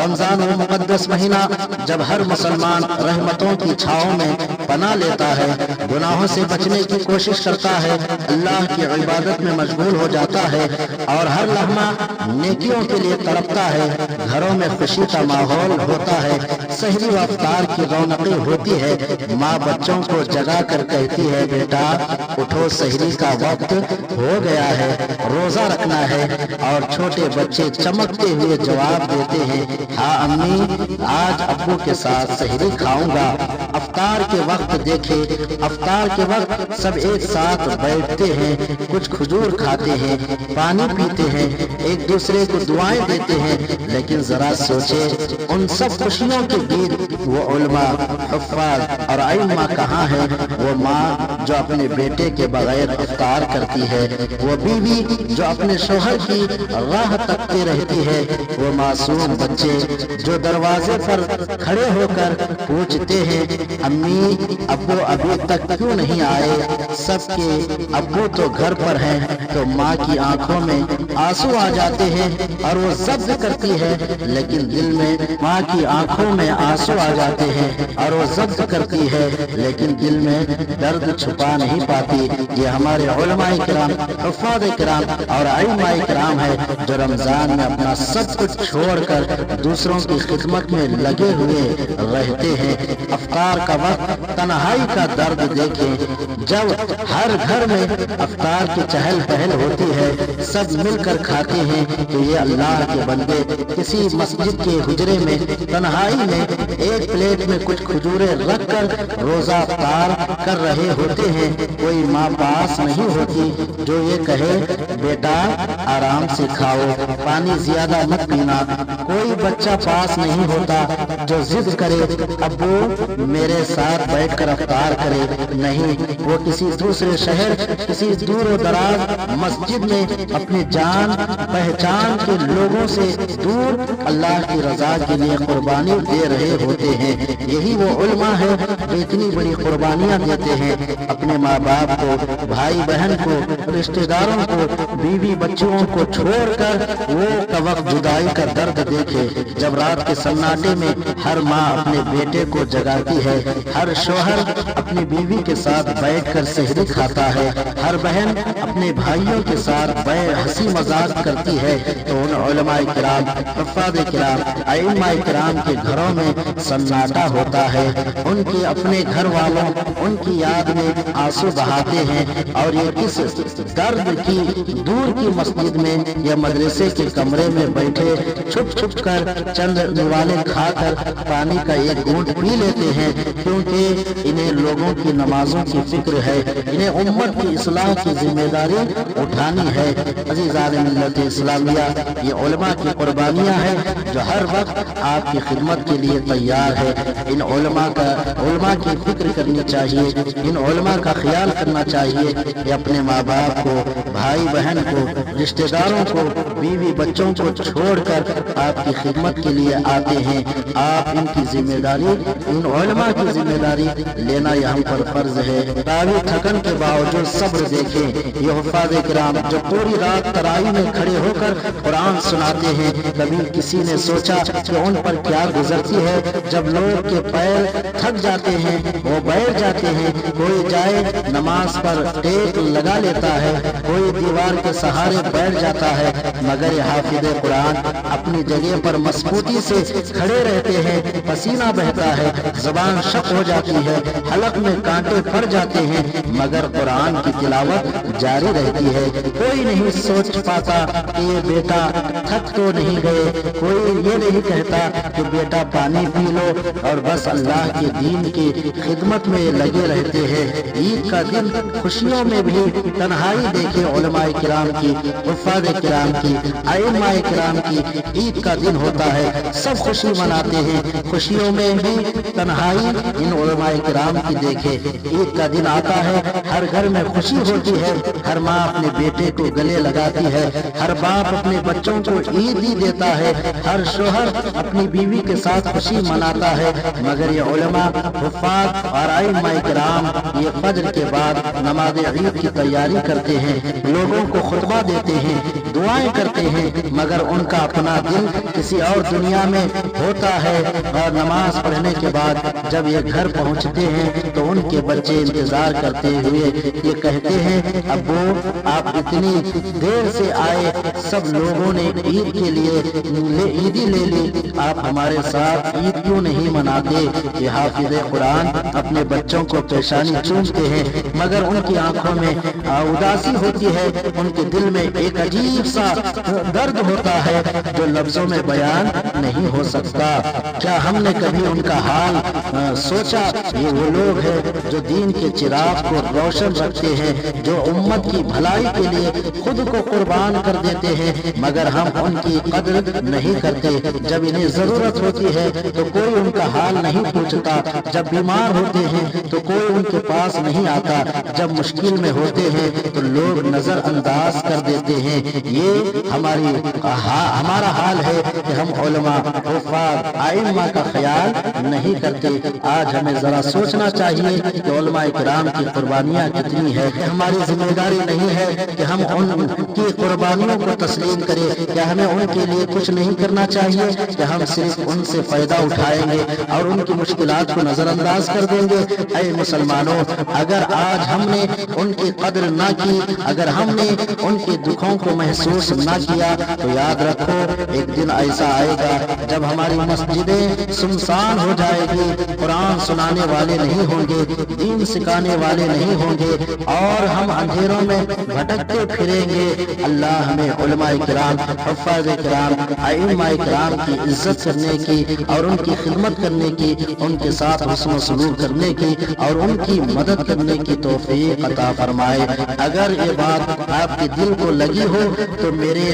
رمضان و मुक़द्दस महीना जब हर मुसलमान रहमतों की छाँव में पनाह लेता है, गुनाहों से बचने की कोशिश करता है, अल्लाह की इबादत में मशगूल हो जाता है और हर लम्हा नेकियों के लिए तड़पता है, घरों में खुशी का माहौल होता है, सहरी व इफ्तार की रौनकें होती है, माँ बच्चों को जगा कर कहती है, बेटा उठो, सहरी का वक्त हो गया है, रोजा रखना है। और छोटे बच्चे चमकते हुए जवाब देते हैं, हाँ अम्मी, आज अब्बू के साथ सहरी खाऊंगा। अफ्तार के वक्त देखे, अफ्तार के वक्त सब एक साथ बैठते हैं, कुछ खजूर खाते हैं, पानी पीते हैं, एक दूसरे को दुआएं देते हैं। लेकिन जरा सोचे, उन सब खुशियों के बीच वो उलमा, हुफ्फाज और आइम्मा कहाँ है? वो माँ जो अपने बेटे के बगैर इफ्तार करती है, वो बीवी जो अपने शोहर की राह तकते रहती है, वो मासूम बच्चे जो दरवाजे पर खड़े होकर पूछते हैं, अम्मी अब्बू अभी तक क्यों नहीं आए? सबके अब्बू तो घर पर हैं। तो माँ की आंखों में आंसू आ जाते हैं और वो ज़ब्त करती है, लेकिन दिल में माँ की आंखों में आंसू आ जाते हैं और वो ज़ब्त करती है, लेकिन दिल में दर्द छुपा नहीं पाती। ये हमारे उलमाए किराम, हुफ्फाज़ किराम और आइम्माए किराम है जो रमजान में अपना सब कुछ छोड़कर दूसरों की खिदमत में लगे हुए रहते हैं। अफ्तार का वक्त, तन्हाई का दर्द देखें, जब हर घर में अफ्तार की चहल पहल होती है, सब मिलकर खाते हैं, तो ये अल्लाह के बंदे किसी मस्जिद के हुजरे में तन्हाई में एक प्लेट में कुछ खजूरें रखकर रोजा अफ्तार कर रहे होते हैं। कोई माँ पास नहीं होती जो ये कहे, बेटा आराम से खाओ, पानी ज्यादा मत पीना। कोई बच्चा पास नहीं होता जो जिद करे, अब्बू मेरे साथ बैठकर अफ्तार करे। नहीं, वो किसी दूसरे शहर, किसी दूर दराज मस्जिद में अपने जान पहचान के लोगों से दूर अल्लाह की रजा के लिए कुर्बानी दे रहे होते हैं। यही वो उलमा है जो इतनी बड़ी कुर्बानियां देते हैं अपने माँ बाप को, भाई बहन को, रिश्तेदारों को, बीवी बच्चों को छोड़कर वो का वक्त जुदाई का दर्द देखे। जब रात के सन्नाटे में हर माँ अपने बेटे को जगाती है, हर शौहर अपनी बीवी के साथ बैठकर सहरी खाता है, हर बहन अपने भाइयों के साथ हंसी मजाक करती है, तो उन उलमाए किराम, हुफ्फाज़ किराम, आइम्माए किराम के घरों में सन्नाटा होता है। उनके अपने घर वालों उनकी याद में आंसू बहाते हैं और ये किस दर्द की दूर की मस्जिद में या मदरसे के कमरे में बैठे छुप छुप कर चंद निवाले खाकर पानी का एक घूंट पी लेते हैं, क्योंकि इन्हें लोगों की नमाजों की फिक्र है, इन्हें उम्मत की इस्लाह की जिम्मेदारी उठानी है। अज़ीज़ान मिल्लत इस्लामिया, ये उलमा की कुर्बानियां हैं जो हर वक्त आपकी खिदमत के लिए तैयार है। इन उलमा की फिक्र करनी चाहिए, इन उलमा का ख्याल करना चाहिए कि अपने माँ बाप को, भाई बहन को, रिश्तेदारों को, बीवी बच्चों को छोड़कर आपकी खिदमत के लिए आते हैं। आप इनकी जिम्मेदारी, इन उलमा की जिम्मेदारी लेना यहाँ पर फर्ज है। तावी थकन के बावजूद सब्र देखें। ये हुफ्फाज़ किराम जो पूरी रात तरावी में खड़े होकर कुरान सुनाते हैं, कभी किसी ने सोचा कि उन पर क्या गुजरती है जब लोग के पैर थक जाते हैं, वो बैठ जाते हैं, कोई जाए नमाज पर टेक लगा लेता है, कोई दीवार के सहारे बैठ जाता है, मगर ये हाफिज़ कुरान अपनी जगह पर मजबूती से खड़े रहते हैं। पसीना बहता है, ज़बान शक हो जाती है, हलक में कांटे पड़ जाते हैं, मगर कुरान की तिलावत जारी रहती है। कोई नहीं सोच पाता कि ये बेटा थक तो नहीं गए, कोई ये नहीं कहता कि बेटा पानी पी लो, और बस अल्लाह के दीन की खिदमत में लगे रहते हैं। ईद का दिन खुशियों में भी तन्हाई देखे उलमाए किराम की, हुफ्फाज़ किराम की, आइम्माए किराम की ईद का दिन होता है, सब खुशी मनाते हैं। खुशियों में भी तन्हाई इन उलमाए किराम की देखे। ईद का दिन आता है, हर घर में खुशी होती है, हर माँ अपने बेटे को गले लगाती है, हर बाप अपने बच्चों को ईद ही देता है, हर शोहर अपनी बीवी के साथ खुशी मनाता है। मगर ये उलमा, हुफ्फाज़ और आइम्माए किराम ये फज्र के बाद नमाज ईद की तैयारी करते हैं, लोगों को खुतबा देते हैं, दुआएं करते हैं, मगर उनका अपना दिल किसी और دنیا میں ہوتا ہے، اور نماز پڑھنے کے بعد جب یہ گھر پہنچتے ہیں تو ان کے بچے انتظار کرتے ہوئے یہ کہتے ہیں ابو آپ اتنی دیر سے آئے، سب لوگوں نے عید کے لیے عیدی لے لی، آپ ہمارے ساتھ عید کیوں نہیں مناتے؟ یہ حافظ قرآن اپنے بچوں کو پیشانی چومتے ہیں، مگر ان کی آنکھوں میں اداسی ہوتی ہے، ان کے دل میں ایک عجیب سا درد ہوتا ہے جو لفظوں میں بیان نہیں ہو سکتا۔ کیا ہم نے کبھی ان کا حال سوچا؟ یہ وہ لوگ ہیں جو دین کے چراغ کو روشن رکھتے ہیں، جو امت کی بھلائی کے لیے خود کو قربان کر دیتے ہیں، مگر ہم ان کی قدر نہیں کرتے۔ جب انہیں ضرورت ہوتی ہے تو کوئی ان کا حال نہیں پوچھتا، جب بیمار ہوتے ہیں تو کوئی ان کے پاس نہیں آتا، جب مشکل میں ہوتے ہیں تو لوگ نظر انداز کر دیتے ہیں۔ یہ ہمارا حال ہے کہ ہم علماء، حفاظ، ائمہ کا خیال نہیں کرتے۔ آج ہمیں ذرا سوچنا چاہیے کہ علماء کرام کی قربانیاں کتنی ہے۔ ہماری ذمہ داری نہیں ہے کہ ہم ان کی قربانیوں کو تسلیم کریں، کیا ہمیں ان کے لیے کچھ نہیں کرنا چاہیے کہ ہم صرف ان سے فائدہ اٹھائیں گے اور ان کی مشکلات کو نظر انداز کر دیں گے؟ اے مسلمانوں، اگر آج ہم نے ان کی قدر نہ کی، اگر ہم نے ان کے دکھوں کو محسوس نہ کیا تو یاد رکھو ایک دن ایسا آئے گا جب ہماری مسجدیں سنسان ہو جائے گی، قرآن سنانے والے نہیں ہوں گے، دین سکھانے والے نہیں ہوں گے، اور ہم اندھیروں میں بھٹکتے پھریں گے۔ اللہ ہمیں علماء کرام، حفاظ کرام، ائمہ کرام کی عزت کرنے کی اور ان کی خدمت کرنے کی، ان کے ساتھ حسن و سلوک کرنے کی اور ان کی مدد کرنے کی توفیق عطا فرمائے۔ اگر یہ بات آپ کے دل کو لگی ہو تو میرے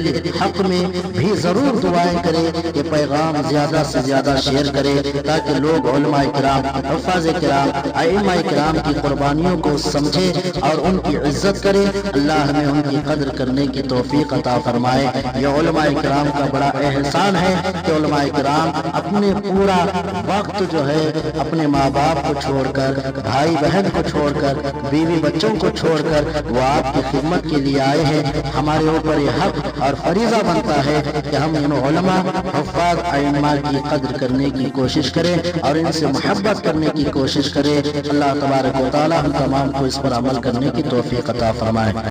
حق میں بھی ضرور دعائیں کریں کہ پیغام زیادہ سے زیادہ شیئر کریں تاکہ لوگ علماء کرام، حفاظ کرام، ائمہ کرام کی قربانیوں کو سمجھیں اور ان کی عزت کریں۔ اللہ ہمیں ان کی قدر کرنے کی توفیق عطا فرمائے۔ یہ علماء کرام کا بڑا احسان ہے کہ علماء کرام اپنے پورا وقت جو ہے اپنے ماں باپ کو چھوڑ کر، بھائی بہن کو چھوڑ کر، بیوی بچوں کو چھوڑ کر وہ آپ کی خدمت کے لیے آئے ہیں۔ ہمارے اوپر یہ حق اور فریضہ بنتا ہے کہ ہم ان علماء، حفاظ، ائمہ کی قدر کرنے کی کوشش کریں اور ان سے محبت کرنے کی کوشش کریں۔ اللہ تبارک و تعالی ہم تمام کو اس پر عمل کرنے کی توفیق عطا فرمائے۔